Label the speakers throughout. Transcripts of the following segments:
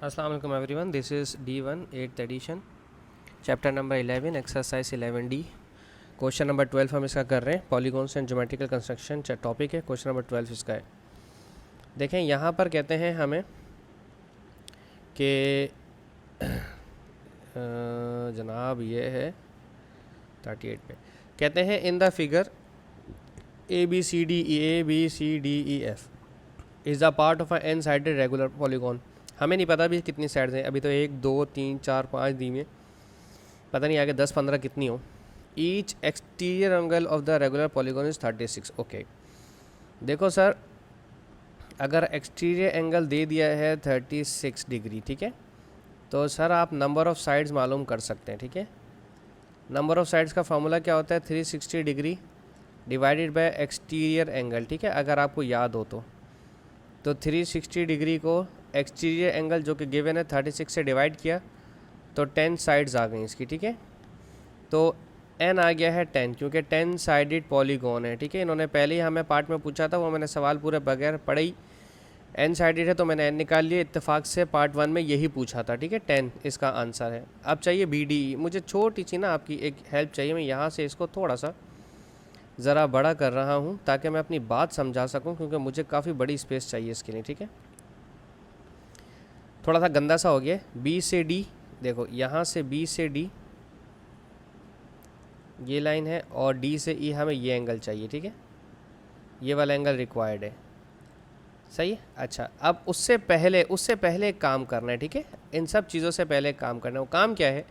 Speaker 1: अस्सलाम वालेकुम everyone, this is D1 8th edition, chapter number 11, exercise 11D। Question number 12 हम इसका कर रहे हैं। Polygons and geometrical construction topic है। क्वेश्चन नंबर 12 इसका है। देखें यहाँ पर कहते हैं हमें कि जनाब ये है 38 पे कहते हैं in the figure ABCDEF is the part of n sided regular polygon. हमें नहीं पता अभी कितनी साइड्स हैं, अभी तो 1 2 3 4 5 दी में, पता नहीं आगे 10 15 कितनी हो। Each exterior angle of the regular polygon is 36। Okay, देखो सर, अगर एक्सटीरियर एंगल दे दिया है 36 डिग्री, ठीक है, तो सर आप नंबर ऑफ़ साइड्स मालूम कर सकते हैं। ठीक है, नंबर ऑफ़ साइड्स का फार्मूला क्या होता है? 360 degree divided by exterior angle. ठीक है, अगर आपको याद हो तो 360 डिग्री को एक्सटीरियर एंगल जो कि गिवन है 36 से डिवाइड किया तो 10 साइड्स आ गई इसकी। ठीक है, तो n आ गया है 10, क्योंकि 10 साइडेड पॉलीगॉन है। ठीक है, इन्होंने पहले ही हमें पार्ट में पूछा था, वो मैंने सवाल पूरे बगैर पढ़े ही n साइडेड है तो मैंने n निकाल लिया। इत्तेफाक से पार्ट 1 में यही पूछा था। ठीक है, 10 इसका आंसर है। अब चाहिए BDE। मुझे छोटी सी ना आपकी एक हेल्प चाहिए। मैं यहाँ से इसको थोड़ा सा ज़रा बड़ा कर रहा हूँ ताकि मैं अपनी बात समझा सकूँ, क्योंकि मुझे काफ़ी बड़ी स्पेस चाहिए इसके लिए। ठीक है, थोड़ा सा गंदा सा हो गया। B से D, देखो यहाँ से B से D ये लाइन है, और D से E हमें ये एंगल चाहिए। ठीक है, ये वाला एंगल रिक्वायर्ड है। सही है। अच्छा, अब उससे पहले एक काम करना है। ठीक है, इन सब चीज़ों से पहले एक काम करना है। वो काम क्या है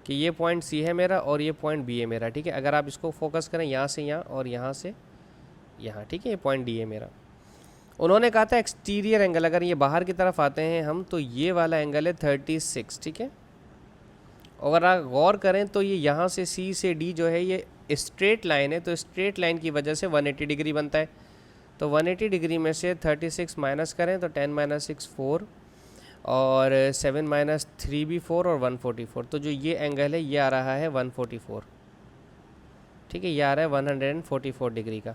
Speaker 1: कि ये पॉइंट C है मेरा और ये पॉइंट B है मेरा। ठीक है, अगर आप इसको फोकस करें यहाँ से यहाँ और यहाँ से यहाँ, ठीक है, ये पॉइंट D है मेरा। उन्होंने कहा था एक्सटीरियर एंगल, अगर ये बाहर की तरफ आते हैं हम, तो ये वाला एंगल है 36। ठीक है, अगर आप गौर करें तो ये यहाँ से C से D जो है ये स्ट्रेट लाइन है, तो स्ट्रेट लाइन की वजह से 180 डिग्री बनता है। तो 180 डिग्री में से 36 माइनस करें तो 10 माइनस 6 4, और 7 माइनस 3 भी 4, और 144। तो जो ये एंगल है ये आ रहा है 144। ठीक है, ये आ रहा है 144 डिग्री का।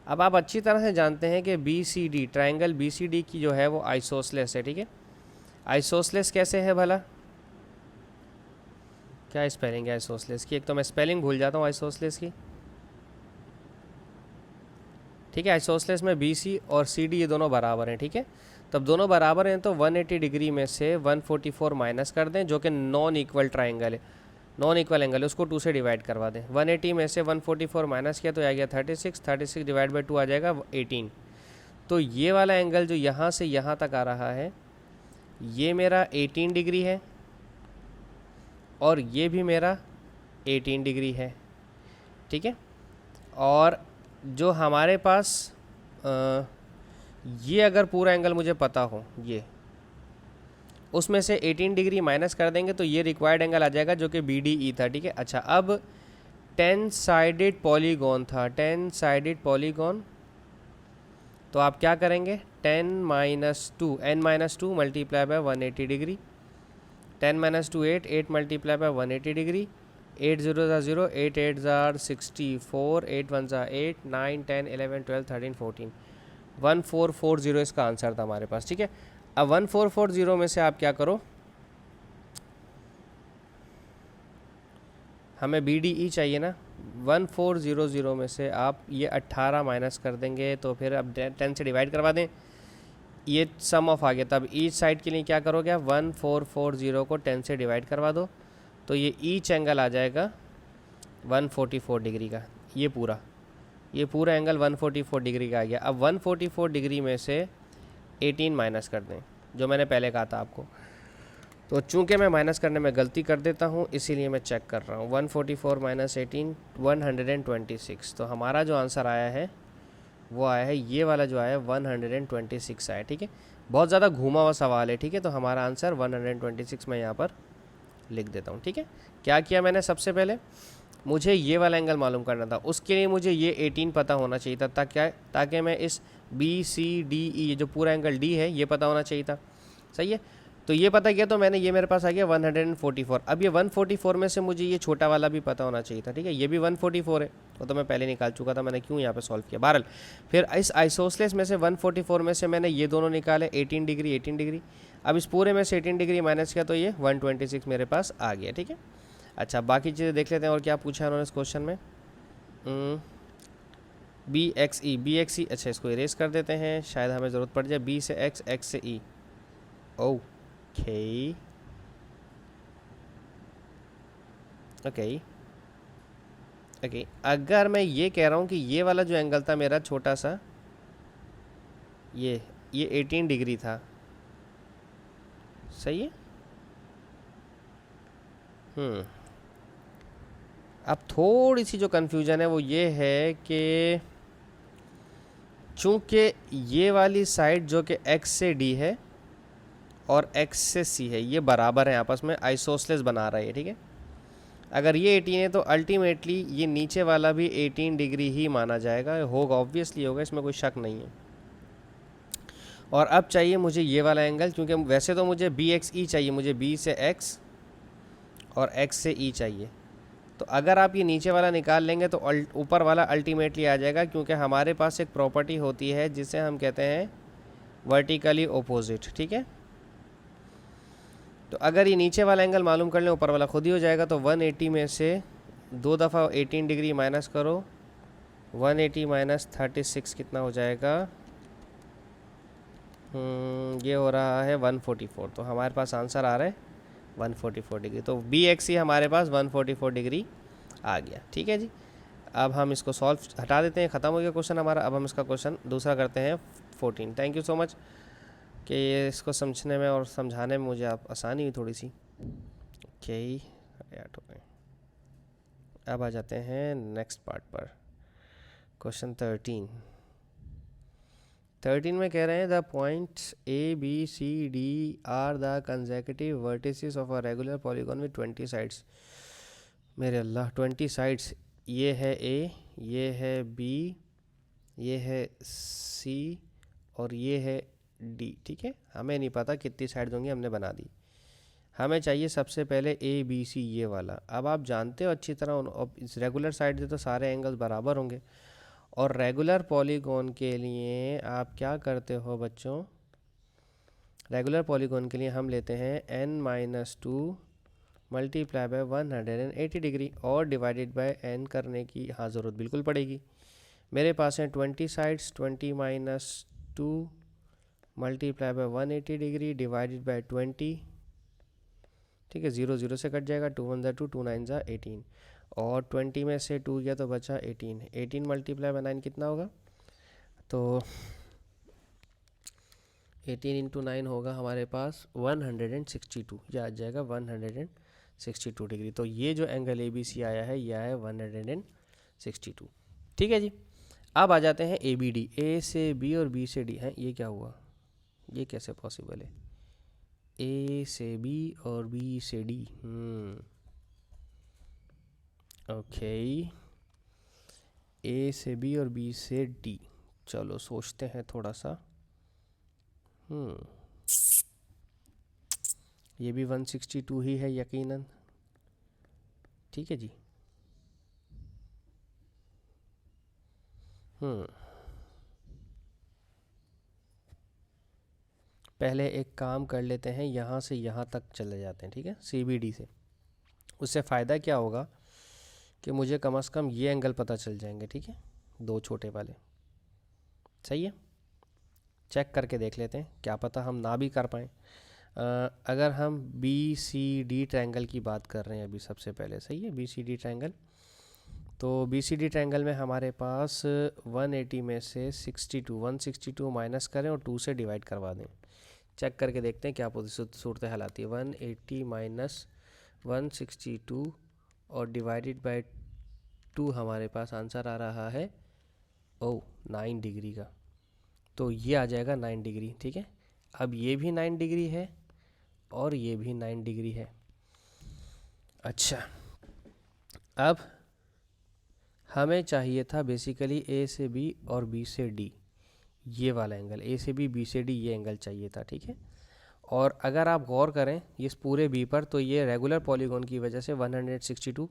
Speaker 1: अब आप अच्छी तरह से जानते हैं कि BCD, ट्राइंगल BCD की जो है वो आइसोसलेस है। ठीक है, आइसोसलेस कैसे है भला? क्या स्पेलिंग है आइसोसलेस की? एक तो मैं स्पेलिंग भूल जाता हूँ आइसोसलेस की। ठीक है, आइसोसलेस में BC और CD ये दोनों बराबर हैं। ठीक है, तब दोनों बराबर हैं तो 180 डिग्री में से 144 माइनस कर दें, जो कि नॉन इक्वल ट्राइंगल है, नॉन इक्वल एंगल है, उसको 2 से डिवाइड करवा दें। 180 में से 144 माइनस किया तो आ गया 36 डिवाइड बाई 2 आ जाएगा 18। तो ये वाला एंगल जो यहाँ से यहाँ तक आ रहा है ये मेरा 18 डिग्री है, और ये भी मेरा 18 डिग्री है। ठीक है, और जो हमारे पास ये अगर पूरा एंगल मुझे पता हो, ये उसमें से 18 डिग्री माइनस कर देंगे तो ये रिक्वायर्ड एंगल आ जाएगा जो कि BDE था। ठीक है, अच्छा, अब 10 साइडेड पॉलीगॉन था, 10 साइडेड पॉलीगॉन, तो आप क्या करेंगे? 10 minus 2, n minus 2 multiply by 180 degree. 10 minus 2 8, 8 multiply by 180 degree. 8 0 0, 8 8 64, 8 1 8, 9 10 11 12 13 14, 1440 इसका आंसर था हमारे पास। ठीक है, अब 1440 में से आप क्या करो, हमें BDE चाहिए ना। 1400 में से आप ये 18 माइनस कर देंगे, तो फिर अब 10 से डिवाइड करवा दें, ये सम ऑफ आ गया। तब ईच साइड के लिए क्या करोगे आप? 1440 को 10 से डिवाइड करवा दो, तो ये ईच एंगल आ जाएगा 144 डिग्री का। ये पूरा एंगल 144 डिग्री का आ गया। अब 144 डिग्री में से 18 माइनस कर दें, जो मैंने पहले कहा था आपको। तो चूंकि मैं माइनस करने में गलती कर देता हूँ, इसीलिए मैं चेक कर रहा हूँ। 144 माइनस 18 126। तो हमारा जो आंसर आया है वो आया है, ये वाला जो आया 126 आया। ठीक है, बहुत ज़्यादा घूमा हुआ सवाल है। ठीक है, तो हमारा आंसर 126 मैं यहाँ पर लिख देता हूँ। ठीक है, क्या किया मैंने? सबसे पहले मुझे ये वाला एंगल मालूम करना था, उसके लिए मुझे ये 18 पता होना चाहिए था, ताकि मैं इस BCDE, ये जो पूरा एंगल D है, ये पता होना चाहिए था। सही है, तो ये पता किया तो मैंने, ये मेरे पास आ गया 144। अब ये 144 में से मुझे ये छोटा वाला भी पता होना चाहिए था, ठीक है, ये भी 144 है, वो तो मैं पहले निकाल चुका था, मैंने क्यों यहाँ पे सॉल्व किया। बहरहाल फिर इस आइसोसेलेस में से 144 में से मैंने ये दोनों निकाले, 18 डिग्री 18 डिग्री। अब इस पूरे में से 18 डिग्री माइनस किया तो ये 126 मेरे पास आ गया, ठीक है। अच्छा, बाकी चीज़ें देख लेते हैं और क्या पूछा है उन्होंने इस क्वेश्चन में। BXE, अच्छा इसको इरेज कर देते हैं, शायद हमें ज़रूरत पड़ जाए। B से X, X से E, ओके ओके ओके। अगर मैं ये कह रहा हूँ कि ये वाला जो एंगल था मेरा छोटा सा, ये 18 डिग्री था, सही है। अब थोड़ी सी जो कन्फ्यूजन है वो ये है कि चूंकि ये वाली साइड जो कि X से D है और X से C है, ये बराबर है आपस में, आइसोसेलेस बना रहा है, ठीक है। अगर ये 18 है तो अल्टीमेटली ये नीचे वाला भी 18 डिग्री ही माना जाएगा, होगा, ऑब्वियसली होगा, इसमें कोई शक नहीं है। और अब चाहिए मुझे ये वाला एंगल, क्योंकि वैसे तो मुझे BXE चाहिए, मुझे B से X और X से E चाहिए। तो अगर आप ये नीचे वाला निकाल लेंगे तो ऊपर वाला अल्टीमेटली आ जाएगा, क्योंकि हमारे पास एक प्रॉपर्टी होती है जिसे हम कहते हैं वर्टिकली ओपोजिट, ठीक है। तो अगर ये नीचे वाला एंगल मालूम कर लें, ऊपर वाला खुद ही हो जाएगा। तो 180 में से 2 दफ़ा 18 डिग्री माइनस करो, 180 माइनस 36 कितना हो जाएगा, ये हो रहा है 144। तो हमारे पास आंसर आ रहा है 144 डिग्री। तो BXE हमारे पास 144 डिग्री आ गया, ठीक है जी। अब हम इसको सॉल्व हटा देते हैं, ख़त्म हो गया क्वेश्चन हमारा। अब हम इसका क्वेश्चन दूसरा करते हैं 14। थैंक यू सो मच कि ये इसको समझने में और समझाने में मुझे आप आसानी हुई थोड़ी सी। ओके, अब आ जाते हैं नेक्स्ट पार्ट पर, क्वेश्चन 13 में कह रहे हैं the points ABCD are the consecutive vertices of a regular polygon with 20 sides. मेरे अल्लाह, 20 साइड्स, ये है A, ये है B, ये है C और ये है D, ठीक है। हमें नहीं पता कितनी साइड्स होंगी, हमने बना दी। हमें चाहिए सबसे पहले ABC, ये वाला। अब आप जानते हो अच्छी तरह, इस रेगुलर साइड से तो सारे एंगल्स बराबर होंगे, और रेगुलर पॉलीगॉन के लिए आप क्या करते हो बच्चों, रेगुलर पॉलीगॉन के लिए हम लेते हैं n-2 मल्टीप्लाई बाय 180 डिग्री और डिवाइडेड बाय n करने की हाँ ज़रूरत बिल्कुल पड़ेगी। मेरे पास है 20 sides, 20-2 multiply by 180 degree divided by 20, ठीक है। 0 0 से कट जाएगा, 2 1 2, 2 9 18, और 20 में से 2 गया तो बचा 18। 18 मल्टीप्लाई बाय 9 कितना होगा, तो 18 इंटू 9 होगा हमारे पास 162, यह आ जाएगा 162 डिग्री। तो ये जो एंगल ABC आया है यह है 162, ठीक है जी। अब आ जाते हैं ABD, A से B और B से D हैं। ये क्या हुआ, ये कैसे पॉसिबल है, A से B और B से D, ओके, A से B और B से D, चलो सोचते हैं थोड़ा सा। ये भी 162 ही है यकीनन, ठीक है जी। पहले एक काम कर लेते हैं, यहाँ से यहाँ तक चले जाते हैं, ठीक है, CBD से। उससे फ़ायदा क्या होगा कि मुझे कम से कम ये एंगल पता चल जाएंगे, ठीक है, दो छोटे वाले, सही है। चेक करके देख लेते हैं, क्या पता हम ना भी कर पाएँ। अगर हम BCD ट्रायंगल की बात कर रहे हैं अभी सबसे पहले, सही है, BCD ट्रायंगल। तो BCD ट्रायंगल में हमारे पास 180 में से 162 माइनस करें और 2 से डिवाइड करवा दें। चेक करके देखते हैं क्या सूरत हाल आती है। 180 माइनस 162 और डिवाइडेड बाय 2, हमारे पास आंसर आ रहा है 9 डिग्री का। तो ये आ जाएगा 9 डिग्री, ठीक है। अब ये भी 9 डिग्री है और ये भी 9 डिग्री है। अच्छा, अब हमें चाहिए था बेसिकली A से B और B से D, ये वाला एंगल, A से B, B से D, ये एंगल चाहिए था, ठीक है। और अगर आप गौर करें इस पूरे बी पर, तो ये रेगुलर पॉलीगॉन की वजह से 162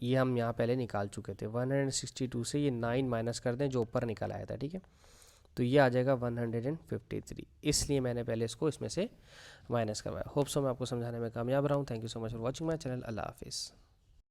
Speaker 1: ये हम यहाँ पहले निकाल चुके थे। 162 से ये 9 माइनस कर दें जो ऊपर निकल आया था, ठीक है, तो ये आ जाएगा 153, इसलिए मैंने पहले इसको इसमें से माइनस करवाया। होप सो मैं आपको समझाने में कामयाब रहा हूँ। Thank you so much for watching my channel. Allah हाफिज़।